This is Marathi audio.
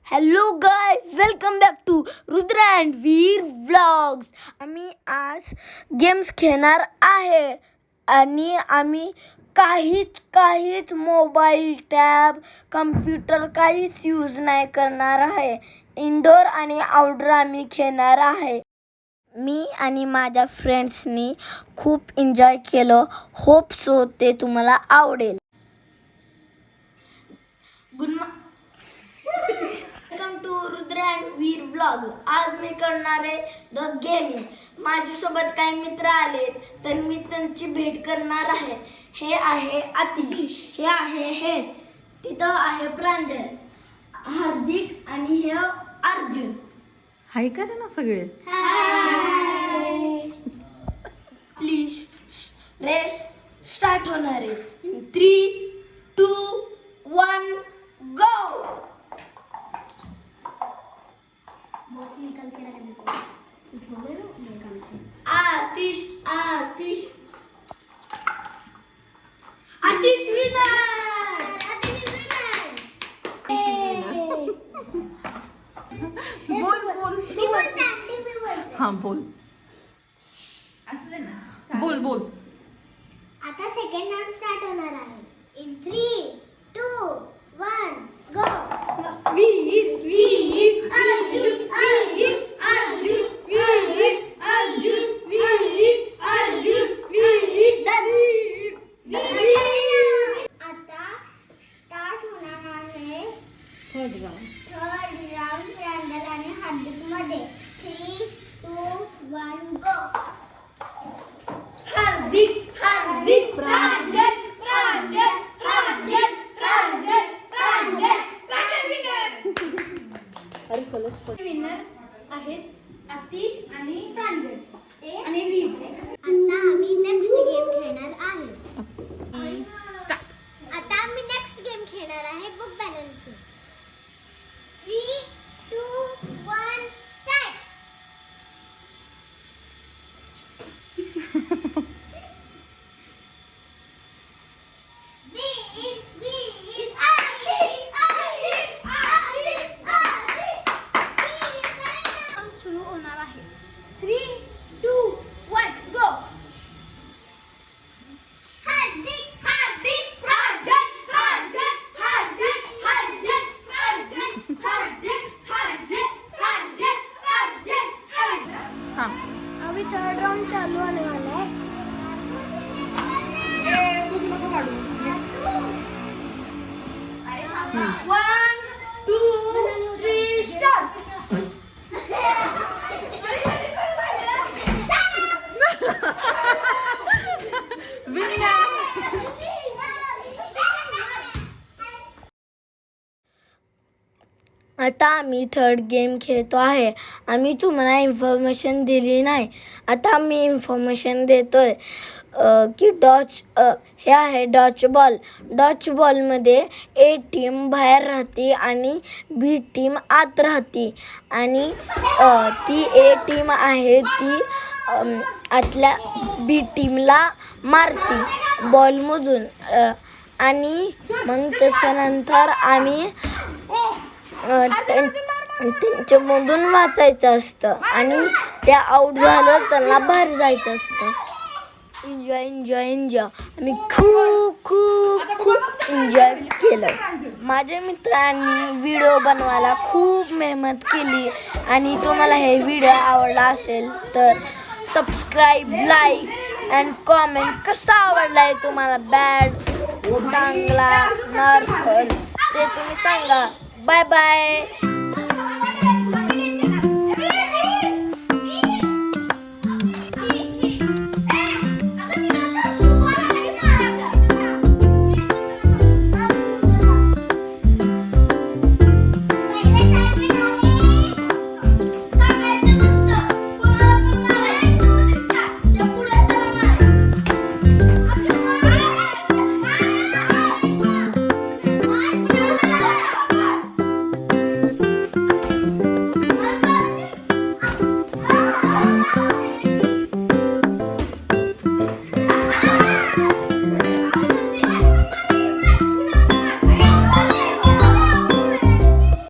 Hello guy, welcome back to Rudra and Veer vlogs. आम्ही आज गेम्स खेळणार आहे आणि आम्ही काहीच मोबाईल, टॅब, कम्प्युटर काहीच यूज नाही करणार आहे. इनडोअर आणि आउटडोअर आम्ही खेळणार आहे. मी आणि माझ्या फ्रेंड्सनी खूप एन्जॉय केलं. होप सो ते तुम्हाला आवडेल. Welcome to Rudra and Veer vlog. आज मी करणार आहे द गेमिंग. माझ्यासोबत काही मित्र आलेत तर मी त्यांची भेट करणार आहे. हे आहे आतिश, हे आहे हे, तिथं आहे प्रांजल, हार्दिक आणि हे अर्जुन. हाय करा ना सगळे. प्लीज रेस स्टार्ट होणार आहे. 3, 2, 1 गो. आतिश विनर. हा बोल. बोल. आता सेकंड राउंड स्टार्ट होणार आहे. इन 3, 2, 1 गो. आता स्टार्ट होणार आहे थर्ड राउंड. थर्ड राउंड प्रांजल आणि हार्दिक मध्ये. 3, 2, 1 गो. हार्दिक प्रांजल विनर आहेत आतिश आणि प्रांजल आणि वीर. आता आम्ही नेक्स्ट गेम खेळणार आहे. आता आम्ही नेक्स्ट गेम खेळणार आहे बुक बॅलन्सिंग. 3, 2, 1 स्टार्ट. सुरू होणार आहे. 3, 2, 1 गो. हा. अभी थर्ड राउंड चालू होने वाला है. खूप नको काढू. 1, 2, 3 स्टार्ट. आता आम्ही थर्ड गेम खेळतो आहे. आम्ही तुम्हाला इन्फॉर्मेशन दिली नाही. आता मी इन्फॉर्मेशन देतोय की हे आहे डॉच बॉल. डॉच बॉलमध्ये ए टीम बाहेर राहते आणि बी टीम आत राहते आणि ती ए टीम आहे ती आतल्या बी टीमला मारते बॉलमधून आणि मग त्याच्यानंतर आम्ही त्यांच्यामधून वाचायचं असतं आणि त्या आऊट झालं त्यांना बाहेर जायचं असतं. एन्जॉय. आम्ही खूप एन्जॉय केलं. माझ्या मित्रांनी व्हिडिओ बनवायला खूप मेहनत केली आणि तुम्हाला हे व्हिडिओ आवडला असेल तर सबस्क्राईब, लाईक अँड कॉमेंट. कसा आवडलाय तुम्हाला, बॅड, चांगला, नॉर्मल ते तुम्ही सांगा. बाय.